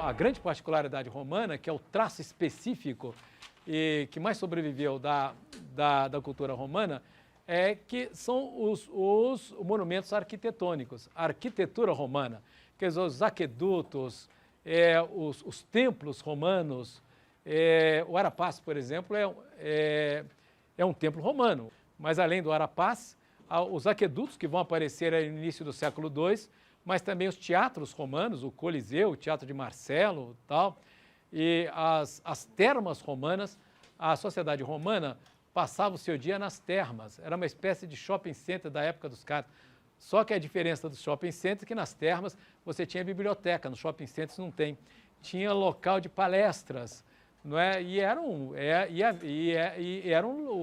a grande particularidade romana, que é o traço específico e que mais sobreviveu da cultura romana, é que são os monumentos arquitetônicos, a arquitetura romana, quer dizer, os aquedutos, os templos romanos. O Arapaço, por exemplo, é um templo romano, mas além do Arapaço, os aquedutos que vão aparecer no início do século II, mas também os teatros romanos, o Coliseu, o Teatro de Marcelo, tal, e as termas romanas. A sociedade romana passava o seu dia nas termas, era uma espécie de shopping center da época dos caras. Só que a diferença dos shopping centers é que nas termas você tinha biblioteca, nos shopping centers não tem. Tinha local de palestras, não é? E eram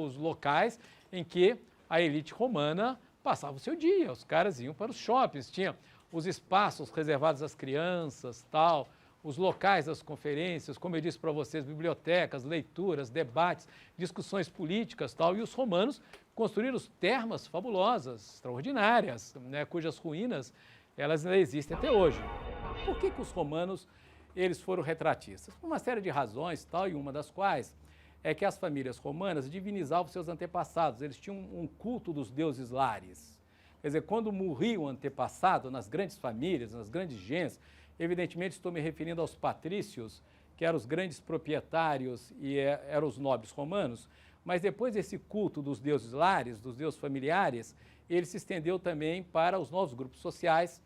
os locais em que a elite romana passava o seu dia. Os caras iam para os shoppings, tinha os espaços reservados às crianças, tal, os locais das conferências, como eu disse para vocês, bibliotecas, leituras, debates, discussões políticas, tal, e os romanos construíram termas fabulosas, extraordinárias, né, cujas ruínas elas ainda existem até hoje. Por que os romanos eles foram retratistas? Por uma série de razões, tal, e uma das quais é que as famílias romanas divinizavam seus antepassados, eles tinham um culto dos deuses lares. Quer dizer, quando morria o antepassado nas grandes famílias, nas grandes gens, evidentemente estou me referindo aos patrícios, que eram os grandes proprietários e eram os nobres romanos, mas depois desse culto dos deuses lares, dos deuses familiares, ele se estendeu também para os novos grupos sociais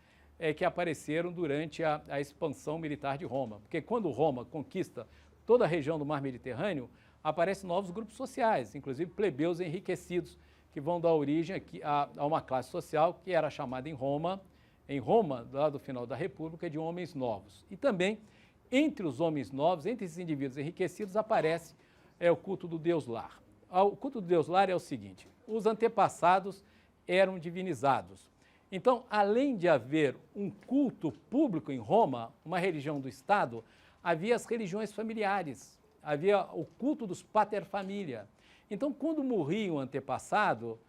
que apareceram durante a expansão militar de Roma. Porque quando Roma conquista toda a região do Mar Mediterrâneo, aparecem novos grupos sociais, inclusive plebeus enriquecidos, que vão dar origem a uma classe social que era chamada em Roma, lá do final da República, de homens novos. E também, entre os homens novos, entre esses indivíduos enriquecidos, aparece o culto do Deus Lar. O culto do Deus Lar é o seguinte: os antepassados eram divinizados. Então, além de haver um culto público em Roma, uma religião do Estado, havia as religiões familiares, havia o culto dos pater familia. Então, quando morria um antepassado,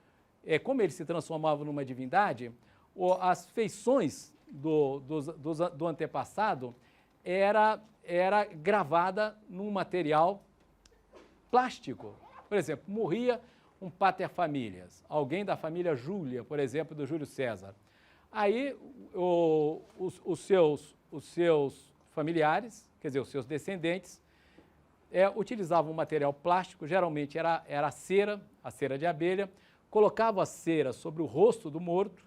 como ele se transformava numa divindade, as feições do antepassado era gravada num material plástico. Por exemplo, morria um pater familias, alguém da família Júlia, por exemplo, do Júlio César. Aí os seus familiares, quer dizer, os seus descendentes, utilizavam um material plástico, geralmente era a cera de abelha, colocavam a cera sobre o rosto do morto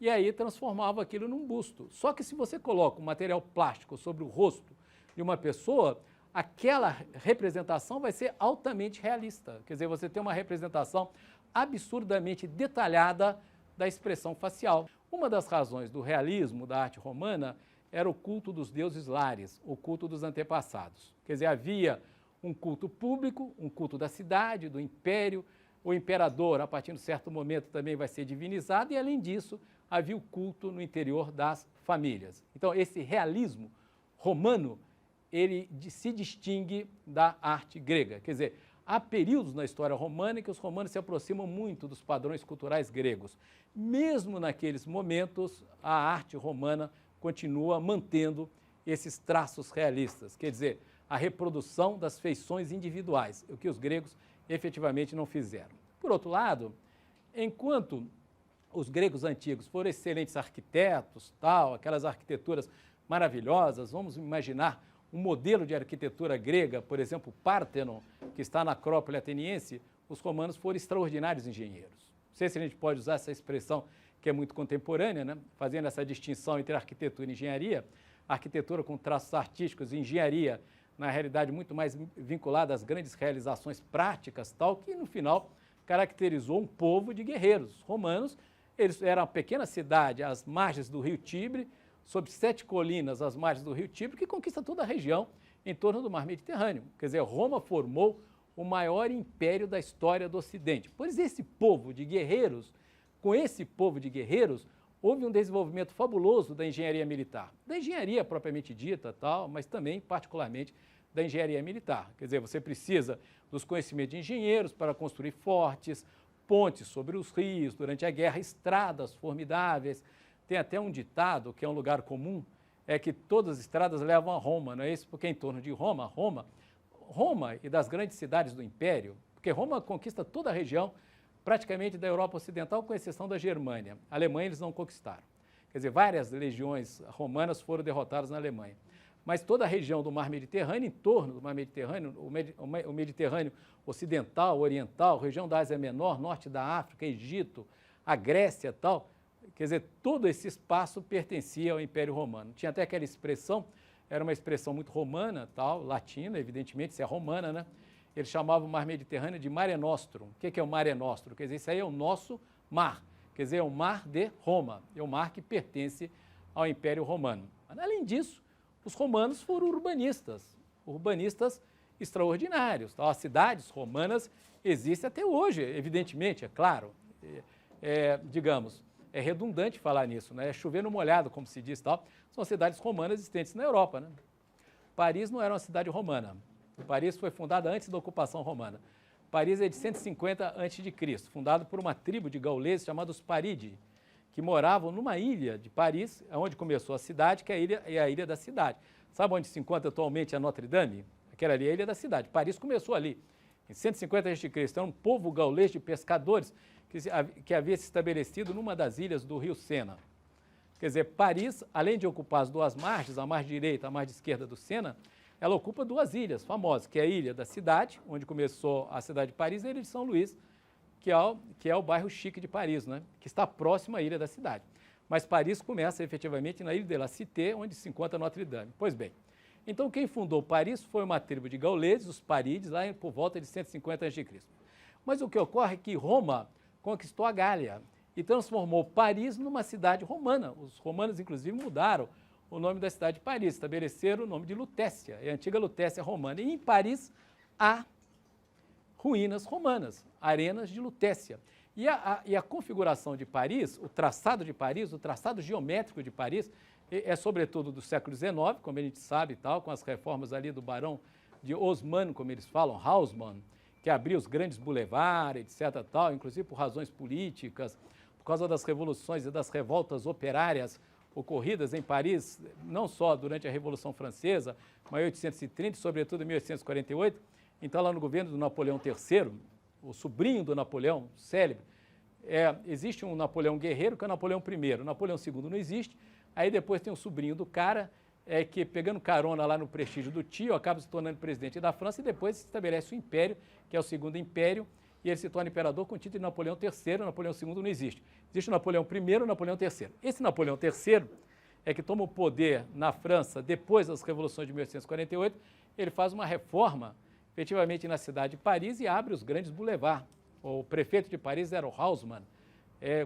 e aí transformava aquilo num busto. Só que se você coloca um material plástico sobre o rosto de uma pessoa, aquela representação vai ser altamente realista. Quer dizer, você tem uma representação absurdamente detalhada da expressão facial. Uma das razões do realismo da arte romana era o culto dos deuses lares, o culto dos antepassados. Quer dizer, havia um culto público, um culto da cidade, do império. O imperador, a partir de um certo momento, também vai ser divinizado e, além disso, havia o culto no interior das famílias. Então, esse realismo romano, ele se distingue da arte grega. Quer dizer, há períodos na história romana em que os romanos se aproximam muito dos padrões culturais gregos. Mesmo naqueles momentos, a arte romana continua mantendo esses traços realistas, quer dizer, a reprodução das feições individuais, o que os gregos efetivamente não fizeram. Por outro lado, enquanto os gregos antigos foram excelentes arquitetos, aquelas arquiteturas maravilhosas, vamos imaginar um modelo de arquitetura grega, por exemplo, o Párteno, que está na Acrópole ateniense, os romanos foram extraordinários engenheiros. Não sei se a gente pode usar essa expressão que é muito contemporânea, né? Fazendo essa distinção entre arquitetura e engenharia, arquitetura com traços artísticos e engenharia, na realidade, muito mais vinculada às grandes realizações práticas, que no final caracterizou um povo de guerreiros. Os romanos, eles eram uma pequena cidade às margens do rio Tibre, sob 7 colinas às margens do rio Tibre, que conquista toda a região em torno do Mar Mediterrâneo. Quer dizer, Roma formou o maior império da história do Ocidente. Pois esse povo de guerreiros, com esse povo de guerreiros, houve um desenvolvimento fabuloso da engenharia militar. Da engenharia propriamente dita, mas também, particularmente, da engenharia militar. Quer dizer, você precisa dos conhecimentos de engenheiros para construir fortes, pontes sobre os rios, durante a guerra, estradas formidáveis. Tem até um ditado, que é um lugar comum, é que todas as estradas levam a Roma, não é isso? Porque em torno de Roma e das grandes cidades do Império, porque Roma conquista toda a região, praticamente da Europa Ocidental, com exceção da Germânia. A Alemanha eles não conquistaram. Quer dizer, várias legiões romanas foram derrotadas na Alemanha. Mas toda a região do Mar Mediterrâneo, em torno do Mar Mediterrâneo, o Mediterrâneo Ocidental, Oriental, região da Ásia Menor, norte da África, Egito, a Grécia e tal, quer dizer, todo esse espaço pertencia ao Império Romano. Tinha até aquela expressão, era uma expressão muito romana, tal, latina, evidentemente, se é romana, né? Eles chamavam o Mar Mediterrâneo de Mare Nostrum. O que é o Mare Nostrum? Quer dizer, isso aí é o nosso mar. Quer dizer, é o mar de Roma, é o mar que pertence ao Império Romano. Mas, além disso, os romanos foram urbanistas extraordinários. Tá? As cidades romanas existem até hoje, evidentemente, é claro. Digamos, é redundante falar nisso, né? É chover no molhado, como se diz, tal. São cidades romanas existentes na Europa, né? Paris não era uma cidade romana. Paris foi fundada antes da ocupação romana. Paris é de 150 a.C., fundado por uma tribo de gauleses chamados Paridi, que moravam numa ilha de Paris, onde começou a cidade, que é a Ilha da Cidade. Sabe onde se encontra atualmente a Notre Dame? Aquela ali é a Ilha da Cidade. Paris começou ali, em 150 a.C. Era um povo gaulês de pescadores que havia se estabelecido numa das ilhas do rio Sena. Quer dizer, Paris, além de ocupar as duas margens, a margem direita e a margem esquerda do Sena, ela ocupa duas ilhas famosas, que é a Ilha da Cidade, onde começou a cidade de Paris, e a Ilha de São Luís, que é o bairro chique de Paris, né? Que está próximo à Ilha da Cidade. Mas Paris começa efetivamente na Ilha de la Cité, onde se encontra Notre Dame. Pois bem, então quem fundou Paris foi uma tribo de gauleses, os Parides, lá por volta de 150 a.C. Mas o que ocorre é que Roma conquistou a Gália e transformou Paris numa cidade romana. Os romanos, inclusive, mudaram o nome da cidade de Paris, estabeleceram o nome de Lutécia, é a antiga Lutécia romana. E em Paris há ruínas romanas, arenas de Lutécia. E a configuração de Paris, o traçado de Paris, o traçado geométrico de Paris, é sobretudo do século XIX, como a gente sabe, e tal, com as reformas ali do barão de Haussmann, como eles falam, Haussmann, que abriu os grandes boulevards, etc., tal, inclusive por razões políticas, por causa das revoluções e das revoltas operárias ocorridas em Paris, não só durante a Revolução Francesa, mas em 1830 e, sobretudo, em 1848. Então, lá no governo do Napoleão III, o sobrinho do Napoleão, célebre, existe um Napoleão guerreiro, que é o Napoleão I. O Napoleão II não existe. Aí depois tem o sobrinho do cara, que pegando carona lá no prestígio do tio, acaba se tornando presidente da França e depois se estabelece o Império, que é o Segundo Império, e ele se torna imperador com o título de Napoleão III. O Napoleão II não existe. Existe o Napoleão I e o Napoleão III. Esse Napoleão III é que toma o poder na França depois das revoluções de 1848. Ele faz uma reforma, efetivamente, na cidade de Paris e abre os grandes boulevards. O prefeito de Paris era o Haussmann,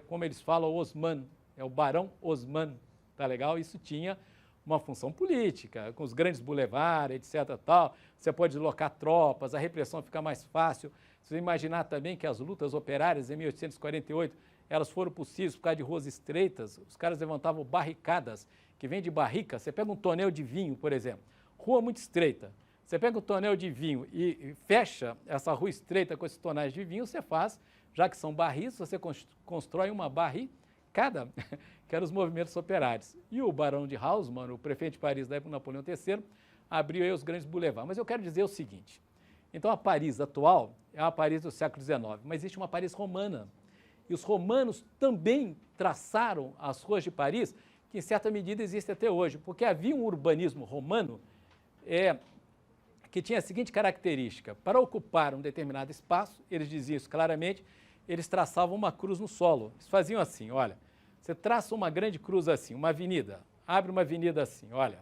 como eles falam, Haussmann, é o barão Haussmann, tá legal? Isso tinha uma função política, com os grandes boulevards, etc. Tal. Você pode deslocar tropas, a repressão fica mais fácil. Você imaginar também que as lutas operárias em 1848, elas foram possíveis por causa de ruas estreitas, os caras levantavam barricadas, que vem de barrica. Você pega um tonel de vinho, por exemplo, rua muito estreita, você pega um tonel de vinho e fecha essa rua estreita com esses tonéis de vinho, você faz, já que são barris, você constrói uma barricada, que eram os movimentos operários. E o barão de Haussmann, o prefeito de Paris da época do Napoleão III, abriu aí os grandes boulevards. Mas eu quero dizer o seguinte, então a Paris atual é a Paris do século XIX, mas existe uma Paris romana. E os romanos também traçaram as ruas de Paris, que em certa medida existe até hoje, porque havia um urbanismo romano que tinha a seguinte característica: para ocupar um determinado espaço, eles diziam isso claramente, eles traçavam uma cruz no solo. Eles faziam assim, olha, você traça uma grande cruz assim, uma avenida, abre uma avenida assim, olha,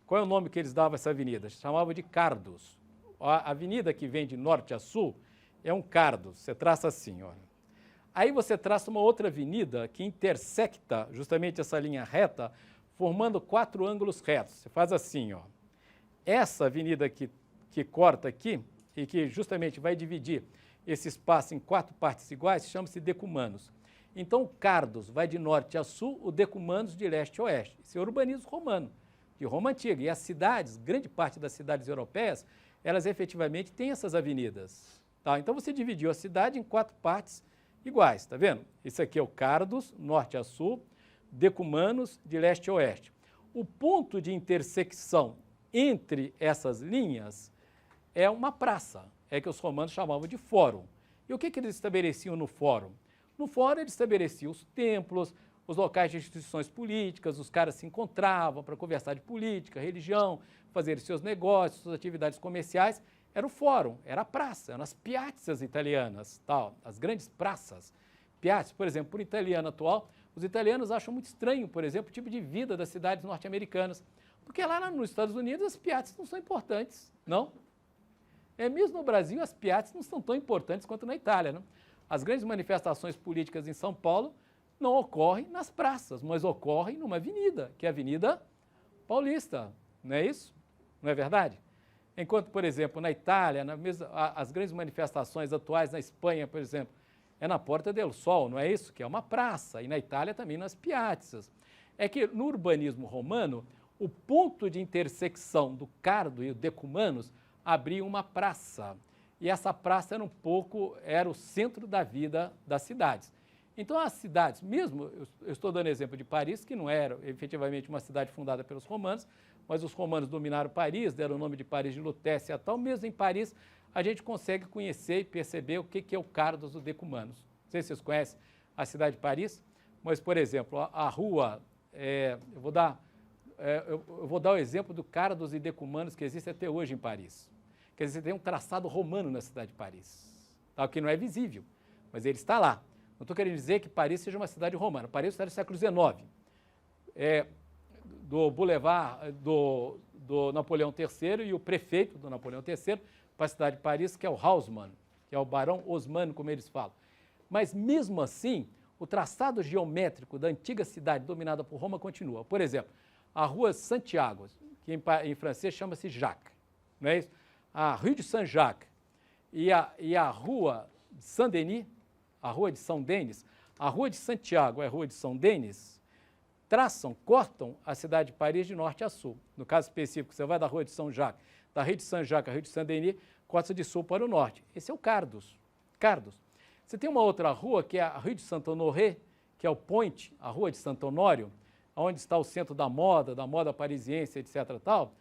qual é o nome que eles davam a essa avenida? Chamavam de cardos. A avenida que vem de norte a sul é um cardo, você traça assim, olha. Aí você traça uma outra avenida que intersecta justamente essa linha reta, formando 4 ângulos retos. Você faz assim, ó. Essa avenida que corta aqui e que justamente vai dividir esse espaço em 4 partes iguais, chama-se decumanos. Então, o cardos vai de norte a sul, o decumanos de leste a oeste. Isso é urbanismo romano, de Roma antiga. E as cidades, grande parte das cidades europeias, elas efetivamente têm essas avenidas. Tá? Então, você dividiu a cidade em 4 partes iguais, tá vendo? Isso aqui é o cardos, norte a sul, decumanos, de leste a oeste. O ponto de intersecção entre essas linhas é uma praça, é que os romanos chamavam de fórum. E o que eles estabeleciam no fórum? No fórum eles estabeleciam os templos, os locais de instituições políticas, os caras se encontravam para conversar de política, religião, fazer seus negócios, suas atividades comerciais. Era o fórum, era a praça, eram as piazzas italianas, tal, as grandes praças. Piazzas, por exemplo, por italiano atual, os italianos acham muito estranho, por exemplo, o tipo de vida das cidades norte-americanas, porque lá nos Estados Unidos as piazzas não são importantes, não? Mesmo no Brasil, as piazzas não são tão importantes quanto na Itália, não? As grandes manifestações políticas em São Paulo não ocorrem nas praças, mas ocorrem numa avenida, que é a Avenida Paulista, não é isso? Não é verdade? Enquanto, por exemplo, na Itália, as grandes manifestações atuais na Espanha, por exemplo, é na Porta del Sol, não é isso? Que é uma praça, e na Itália também nas piazzas. É que no urbanismo romano, o ponto de intersecção do Cardo e o Decumanus abria uma praça, e essa praça era o centro da vida das cidades. Então as cidades, mesmo, eu estou dando exemplo de Paris, que não era efetivamente uma cidade fundada pelos romanos, mas os romanos dominaram Paris, deram o nome de Paris de Lutécia e tal. Mesmo em Paris, a gente consegue conhecer e perceber o que é o Cardo do Decumanus. Não sei se vocês conhecem a cidade de Paris, mas, por exemplo, a rua, eu vou dar o exemplo do Cardo e Decumanus que existe até hoje em Paris. Quer dizer, tem um traçado romano na cidade de Paris, tá? Que não é visível, mas ele está lá. Não estou querendo dizer que Paris seja uma cidade romana. Paris é uma cidade do século XIX. Do Boulevard do Napoleão III e o prefeito do Napoleão III para a cidade de Paris, que é o Haussmann, que é o Barão Haussmann, como eles falam. Mas, mesmo assim, o traçado geométrico da antiga cidade dominada por Roma continua. Por exemplo, a Rua Santiago, que em francês chama-se Jacques, não é isso? A Rue de Saint-Jacques e a Rua de Saint-Denis, a Rua de São Denis, a Rua de Santiago e a Rua de São Denis, cortam a cidade de Paris de norte a sul. No caso específico, você vai da Rua de São Jacques, da Rue de Saint-Jacques à Rue de Saint-Denis, corta de sul para o norte. Esse é o Cardos. Você tem uma outra rua, que é a Rue de Saint-Honoré, que é o Point, a Rua de Santo Honório, onde está o centro da moda parisiense, etc. Tal.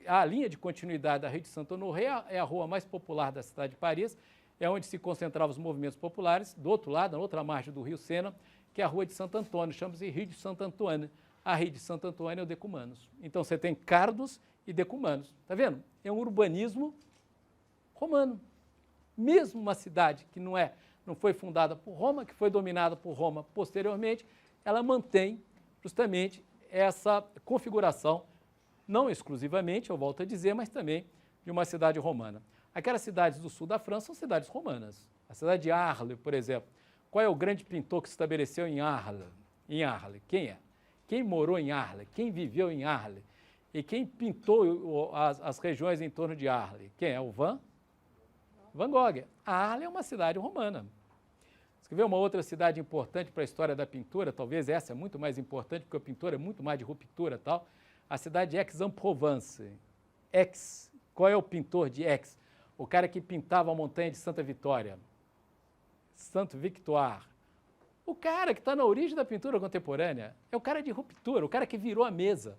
A linha de continuidade da Rue de Saint-Honoré é a rua mais popular da cidade de Paris, é onde se concentravam os movimentos populares. Do outro lado, na outra margem do rio Sena, que é a Rua de Santo Antônio, chama-se Rue de Santo Antônio. A Rue de Santo Antônio é o Decumanus. Então você tem Cardos e Decumanus. Está vendo? É um urbanismo romano. Mesmo uma cidade que não foi fundada por Roma, que foi dominada por Roma posteriormente, ela mantém justamente essa configuração, não exclusivamente, eu volto a dizer, mas também de uma cidade romana. Aquelas cidades do sul da França são cidades romanas. A cidade de Arles, por exemplo. Qual é o grande pintor que se estabeleceu em Arles? Quem é? Quem morou em Arles? Quem viveu em Arles? E quem pintou as regiões em torno de Arles? Quem é? O Van Gogh. Arles é uma cidade romana. Você quer ver uma outra cidade importante para a história da pintura? Talvez essa é muito mais importante, porque o pintor é muito mais de ruptura e tal. A cidade de Aix-en-Provence. Qual é o pintor de Aix? O cara que pintava a montanha de Santa Vitória. Santo Victoire. O cara que está na origem da pintura contemporânea é o cara de ruptura, o cara que virou a mesa.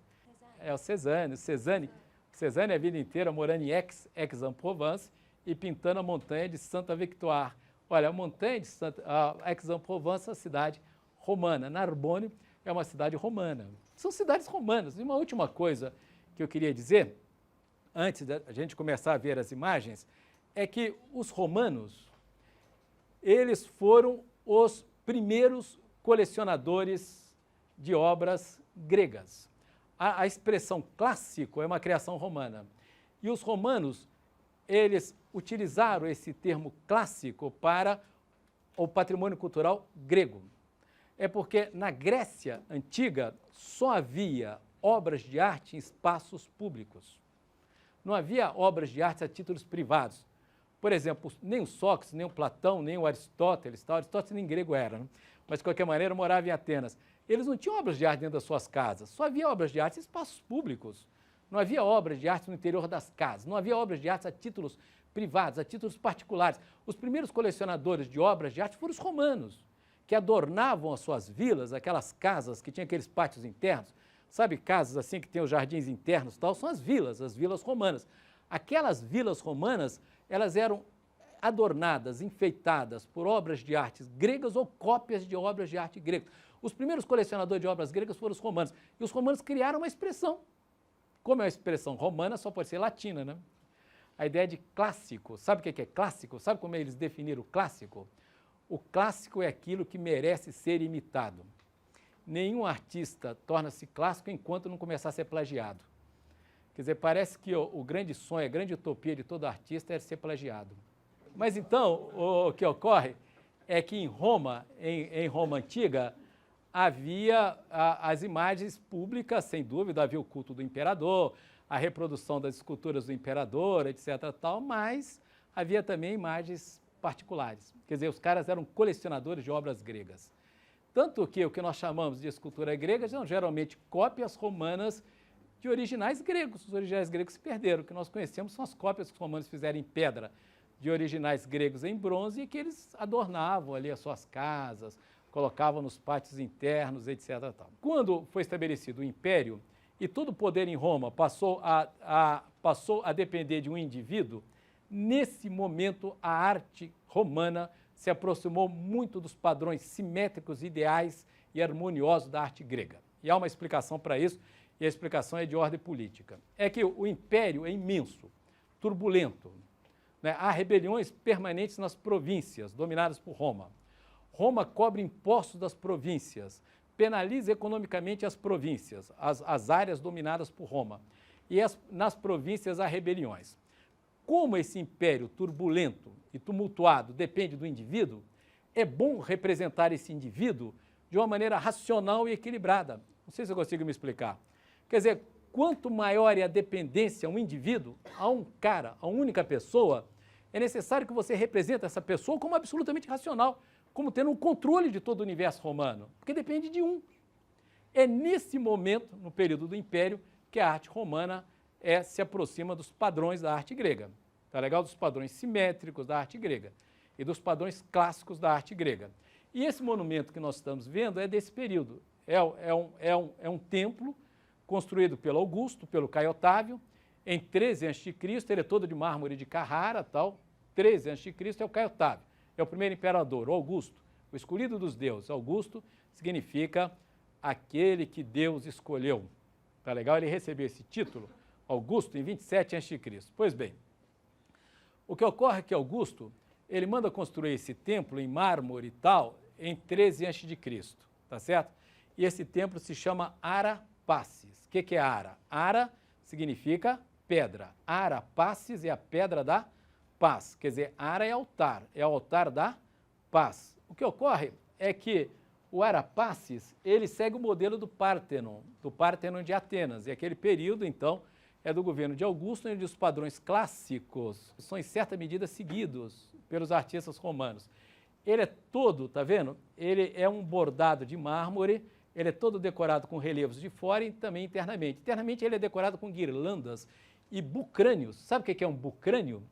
É o Cézanne. Cézanne a vida inteira morando em Aix-en-Provence e pintando a montanha de Santa Victoire. Olha, a montanha de Aix-en-Provence é uma cidade romana. Narbonne é uma cidade romana. São cidades romanas. E uma última coisa que eu queria dizer, antes da gente começar a ver as imagens, é que os romanos, eles foram os primeiros colecionadores de obras gregas. A expressão clássico é uma criação romana. E os romanos, eles utilizaram esse termo clássico para o patrimônio cultural grego. É porque na Grécia antiga só havia obras de arte em espaços públicos. Não havia obras de arte a títulos privados. Por exemplo, nem o Sócrates, nem o Platão, nem o Aristóteles, Aristóteles nem grego era, né? Mas de qualquer maneira morava em Atenas. Eles não tinham obras de arte dentro das suas casas, só havia obras de arte em espaços públicos. Não havia obras de arte no interior das casas, não havia obras de arte a títulos privados, a títulos particulares. Os primeiros colecionadores de obras de arte foram os romanos, que adornavam as suas vilas, aquelas casas que tinham aqueles pátios internos, sabe, casas assim que tem os jardins internos e tal, são as vilas romanas. Aquelas vilas romanas, elas eram adornadas, enfeitadas por obras de artes gregas ou cópias de obras de arte gregas. Os primeiros colecionadores de obras gregas foram os romanos. E os romanos criaram uma expressão. Como é uma expressão romana, só pode ser latina, né? A ideia de clássico. Sabe o que é clássico? Sabe como eles definiram o clássico? O clássico é aquilo que merece ser imitado. Nenhum artista torna-se clássico enquanto não começar a ser plagiado. Quer dizer, parece que o grande sonho, a grande utopia de todo artista é ser plagiado. Mas então, o que ocorre é que em Roma, em Roma antiga, havia as imagens públicas, sem dúvida, havia o culto do imperador, a reprodução das esculturas do imperador, etc. Tal, mas havia também imagens particulares. Quer dizer, os caras eram colecionadores de obras gregas. Tanto que o que nós chamamos de escultura grega são geralmente cópias romanas de originais gregos. Os originais gregos se perderam. O que nós conhecemos são as cópias que os romanos fizeram em pedra de originais gregos em bronze e que eles adornavam ali as suas casas, colocavam nos pátios internos, etc. Tal. Quando foi estabelecido o império e todo o poder em Roma passou a depender de um indivíduo, nesse momento a arte romana se aproximou muito dos padrões simétricos, ideais e harmoniosos da arte grega. E há uma explicação para isso, e a explicação é de ordem política. É que o império é imenso, turbulento, né? Há rebeliões permanentes nas províncias dominadas por Roma. Roma cobra impostos das províncias, penaliza economicamente as províncias, as áreas dominadas por Roma. E nas províncias há rebeliões. Como esse império turbulento e tumultuado depende do indivíduo, é bom representar esse indivíduo de uma maneira racional e equilibrada. Não sei se eu consigo me explicar. Quer dizer, quanto maior é a dependência a um indivíduo, a um cara, a uma única pessoa, é necessário que você represente essa pessoa como absolutamente racional, como tendo um controle de todo o universo romano, porque depende de um. É nesse momento, no período do Império, que a arte romana se aproxima dos padrões da arte grega. Tá legal? Dos padrões simétricos da arte grega e dos padrões clássicos da arte grega. E esse monumento que nós estamos vendo é desse período. É um templo construído pelo Augusto, pelo Caio Otávio, em 13 a.C., ele é todo de mármore de Carrara, tal. 13 a.C. é o Caio Otávio, é o primeiro imperador, o Augusto, o escolhido dos deuses. Augusto significa aquele que Deus escolheu. Tá legal? Ele recebeu esse título, Augusto, em 27 a.C. Pois bem, o que ocorre é que Augusto, ele manda construir esse templo em mármore e tal, em 13 a.C., tá certo? E esse templo se chama Ara Pacis. O que é Ara? Ara significa pedra. Ara Pacis é a pedra da paz. Quer dizer, Ara é o altar da paz. O que ocorre é que o Ara Pacis, ele segue o modelo do Pártenon de Atenas. E aquele período, então, é do governo de Augusto, onde os padrões clássicos são, em certa medida, seguidos pelos artistas romanos. Ele é todo, tá vendo? Ele é um bordado de mármore, ele é todo decorado com relevos de fora e também internamente. Internamente ele é decorado com guirlandas e bucrânios. Sabe o que é um bucrânio?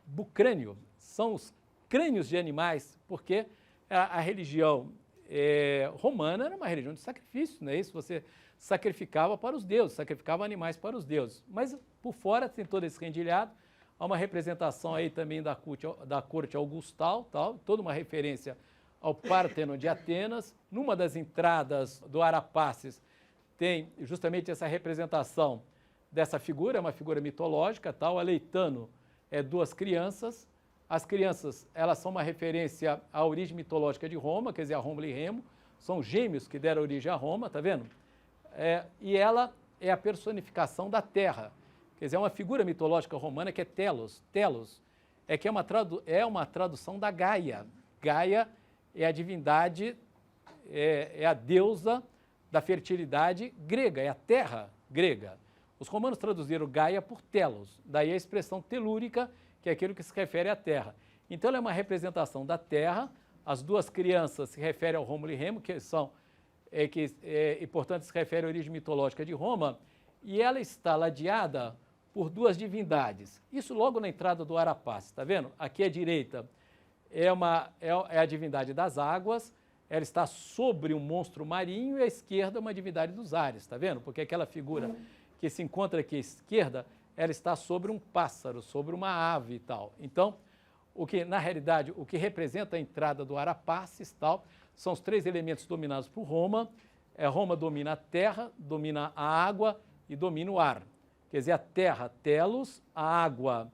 Bucrânio são os crânios de animais, porque a religião romana era uma religião de sacrifício, não é isso? Você sacrificava para os deuses, sacrificava animais para os deuses. Mas por fora tem todo esse rendilhado, há uma representação aí também da corte augustal, tal, toda uma referência ao Pártenon de Atenas. Numa das entradas do Ara Pacis tem justamente essa representação dessa figura, é uma figura mitológica, tal, Aleitano duas crianças. As crianças, elas são uma referência à origem mitológica de Roma, quer dizer, a Rômulo e Remo, são gêmeos que deram origem a Roma, tá vendo? E ela é a personificação da terra, quer dizer, é uma figura mitológica romana que é Telos. Telos é uma tradução da Gaia. Gaia é a divindade, é a deusa da fertilidade grega, é a terra grega. Os romanos traduziram Gaia por Telos, daí a expressão telúrica, que é aquilo que se refere à terra. Então, ela é uma representação da terra, as duas crianças se referem ao Rômulo e Remo, e, portanto, se refere à origem mitológica de Roma, e ela está ladeada por duas divindades. Isso logo na entrada do Ara Pacis, está vendo? Aqui à direita é a divindade das águas, ela está sobre um monstro marinho e à esquerda uma divindade dos ares, está vendo? Porque aquela figura que se encontra aqui à esquerda, ela está sobre um pássaro, sobre uma ave e tal. Então, na realidade, o que representa a entrada do Arapaces tal, são os três elementos dominados por Roma. Roma domina a terra, domina a água e domina o ar. Quer dizer, a terra, telos, a água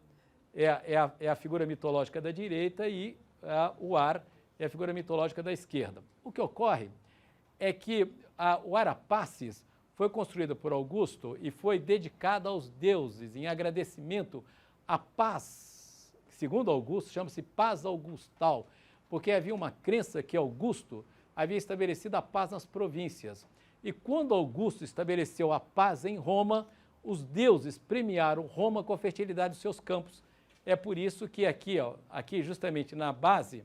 é a figura mitológica da direita e o ar é a figura mitológica da esquerda. O que ocorre é que o Arapaces foi construído por Augusto e foi dedicado aos deuses em agradecimento à paz. Segundo Augusto, chama-se paz augustal, porque havia uma crença que Augusto havia estabelecido a paz nas províncias. E quando Augusto estabeleceu a paz em Roma, os deuses premiaram Roma com a fertilidade dos seus campos. É por isso que aqui justamente na base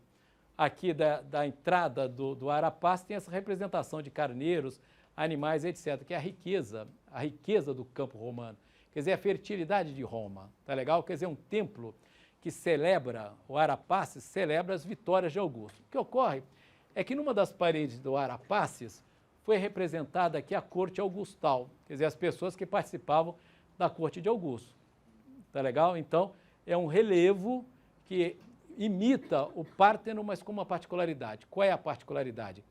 aqui da entrada do Arapaces tem essa representação de carneiros, animais, etc., que é a riqueza do campo romano. Quer dizer, a fertilidade de Roma, tá legal? Quer dizer, um templo que celebra, o Arapaces celebra as vitórias de Augusto. O que ocorre é que numa das paredes do Arapaces foi representada aqui a corte augustal, quer dizer, as pessoas que participavam da corte de Augusto. Tá legal? Então, é um relevo que imita o Párteno, mas com uma particularidade. Qual é a particularidade?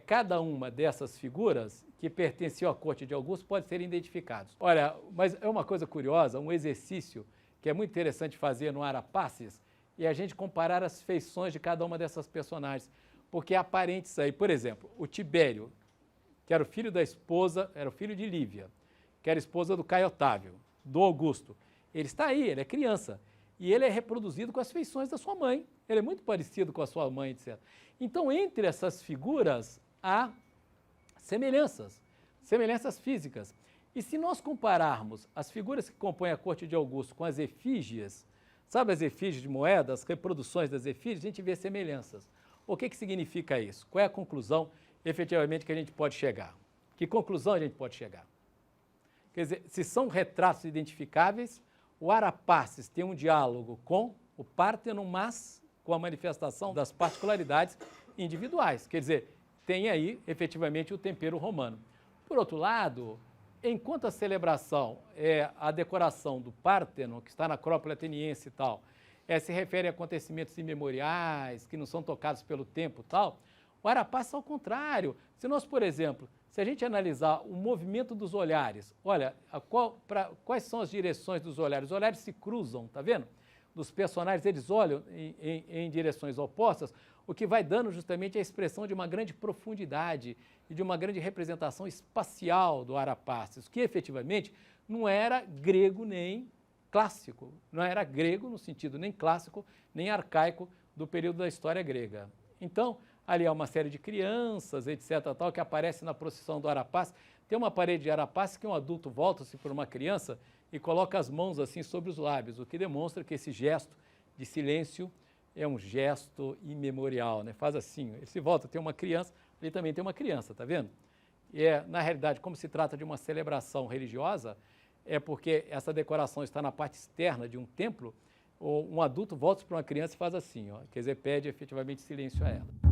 Cada uma dessas figuras que pertenciam à corte de Augusto pode ser identificados. Olha, mas é uma coisa curiosa, um exercício que é muito interessante fazer no Arapaces é a gente comparar as feições de cada uma dessas personagens, porque é aparente isso aí. Por exemplo, o Tibério, que era o filho da esposa, era o filho de Lívia, que era esposa do Caio Otávio, do Augusto. Ele está aí, ele é criança. E ele é reproduzido com as feições da sua mãe. Ele é muito parecido com a sua mãe, etc. Então, entre essas figuras, há semelhanças físicas. E se nós compararmos as figuras que compõem a corte de Augusto com as efígies, sabe as efígies de moeda, as reproduções das efígies, a gente vê semelhanças. O que significa isso? Qual é a conclusão, efetivamente, que a gente pode chegar? Que conclusão a gente pode chegar? Quer dizer, se são retratos identificáveis, o Arapaces tem um diálogo com o Párteno, mas com a manifestação das particularidades individuais. Quer dizer, tem aí, efetivamente, o tempero romano. Por outro lado, enquanto a celebração a decoração do Párteno, que está na Acrópole Ateniense e tal, se refere a acontecimentos imemoriais, que não são tocados pelo tempo e tal, o Arapaces, ao contrário. Se nós, por exemplo, se a gente analisar o movimento dos olhares, olha, quais são as direções dos olhares? Os olhares se cruzam, tá vendo? Dos personagens, eles olham em direções opostas, o que vai dando justamente a expressão de uma grande profundidade e de uma grande representação espacial do Arapaces, que efetivamente não era grego nem clássico, não era grego no sentido nem clássico, nem arcaico do período da história grega. Então, ali há uma série de crianças, etc., tal, que aparece na procissão do Arapaces. Tem uma parede de Arapaces que um adulto volta-se por uma criança e coloca as mãos assim sobre os lábios, o que demonstra que esse gesto de silêncio é um gesto imemorial, né? Faz assim, ele se volta, tem uma criança, ali também tem uma criança, tá vendo? E na realidade, como se trata de uma celebração religiosa, é porque essa decoração está na parte externa de um templo, um adulto volta para uma criança e faz assim, ó, quer dizer, pede efetivamente silêncio a ela.